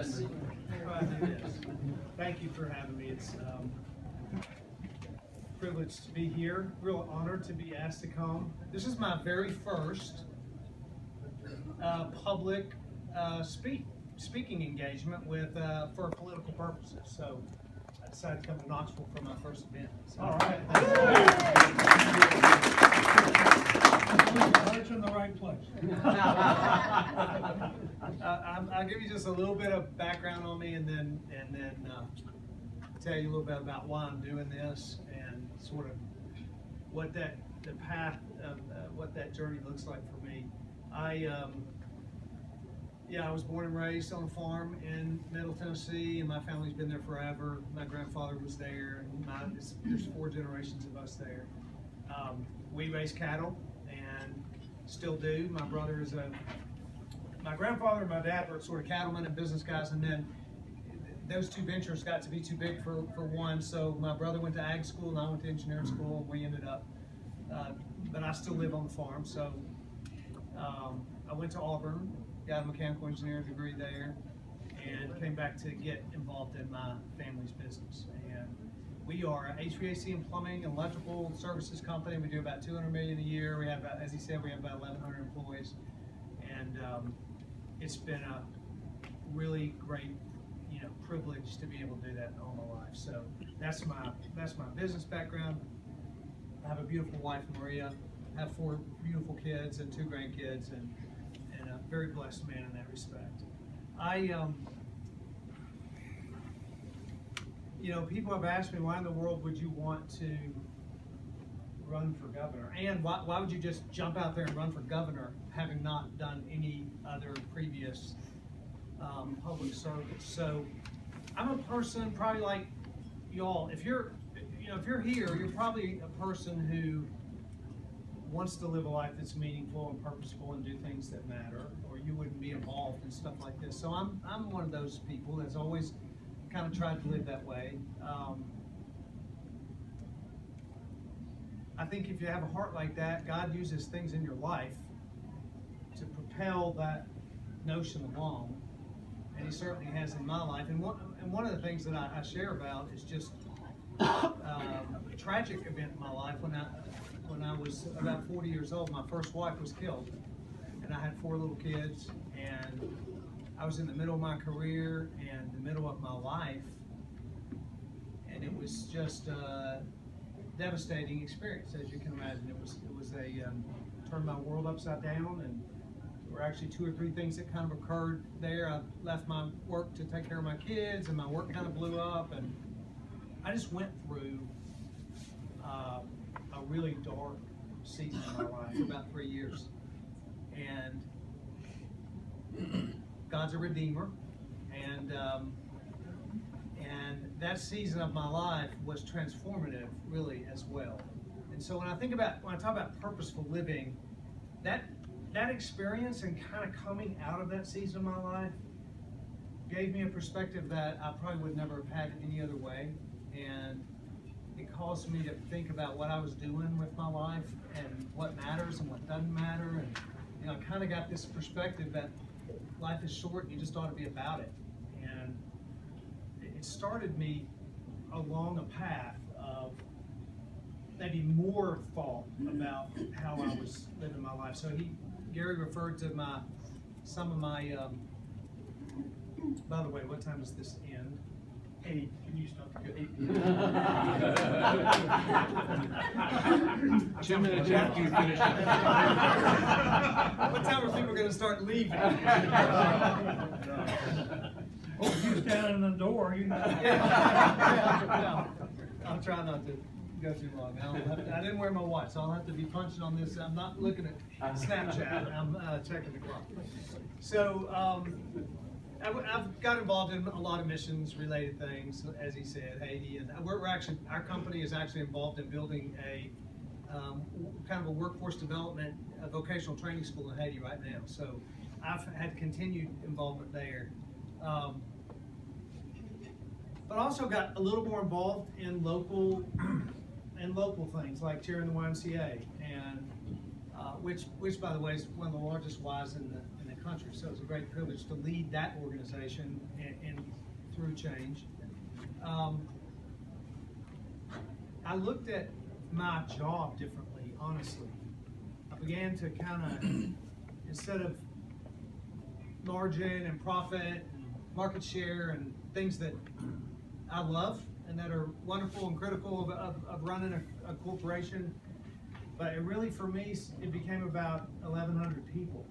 this. Thank you for having me. It's a privilege to be here. Real honored to be asked to come. This is my very first public speaking engagement with for political purposes. So I decided to come to Knoxville for my first event. So, All right. Heart's in the right place. I'll give you just a little bit of background on me, and then tell you a little bit about why I'm doing this and sort of what the path of what that journey looks like for me. I was born and raised on a farm in Middle Tennessee, and my family's been there forever. My grandfather was there, and there's 4 generations of us there. We raise cattle and still do. My grandfather and my dad were sort of cattlemen and business guys, and then those 2 ventures got to be too big for one, so my brother went to ag school and I went to engineering school, and we ended up, but I still live on the farm. So I went to Auburn, got a mechanical engineering degree there, and came back to get involved in my family's business. And we are an HVAC and plumbing and electrical services company. We do about $200 million a year. We have, as he said, we have about 1,100 employees, and it's been a really great, privilege to be able to do that all my life. So that's my business background. I have a beautiful wife, Maria. I have 4 beautiful kids and 2 grandkids, and a very blessed man in that respect. People have asked me, why in the world would you want to run for governor? And why would you just jump out there and run for governor, having not done any other previous public service? So I'm a person probably like y'all. If you're here, you're probably a person who wants to live a life that's meaningful and purposeful and do things that matter, or you wouldn't be involved in stuff like this. So I'm one of those people that's always kind of tried to live that way. I think if you have a heart like that, God uses things in your life to propel that notion along, and He certainly has in my life. And one of the things that I share about is just a tragic event in my life. When I was about 40 years old, my first wife was killed, and I had 4 little kids, and I was in the middle of my career and the middle of my life, and it was just a devastating experience, as you can imagine. It was turned my world upside down, and there were actually 2 or 3 things that kind of occurred there. I left my work to take care of my kids, and my work kind of blew up, and I just went through a really dark season of my life for about 3 years. And God's a redeemer, and that season of my life was transformative, really, as well. And so when I talk about purposeful living, that experience and kind of coming out of that season of my life gave me a perspective that I probably would never have had any other way, and it caused me to think about what I was doing with my life and what matters and what doesn't matter. And I kind of got this perspective that life is short and you just ought to be about it. And it started me along a path of maybe more thought about how I was living my life. So Gary referred to some of my by the way, what time does this end? 8. Can you stop? 8. 2 minutes after you finish. What time are people going to start leaving? Oh, you stand in the door, you know. Yeah. I'll try not to go too long. I didn't wear my watch, so I'll have to be punching on this. I'm not looking at Snapchat. I'm checking the clock. So I've got involved in a lot of missions-related things, as he said, Haiti, and our company is actually involved in building a kind of a workforce development, a vocational training school in Haiti right now. So I've had continued involvement there. But also got a little more involved in local things like chairing the YMCA, and which by the way is one of the largest Ys in the country. So it's a great privilege to lead that organization and through change. I looked at my job differently, honestly. I began to kind of, instead of margin and profit and market share and things that I love and that are wonderful and critical of running a corporation, but it really, for me, it became about 1,100 people.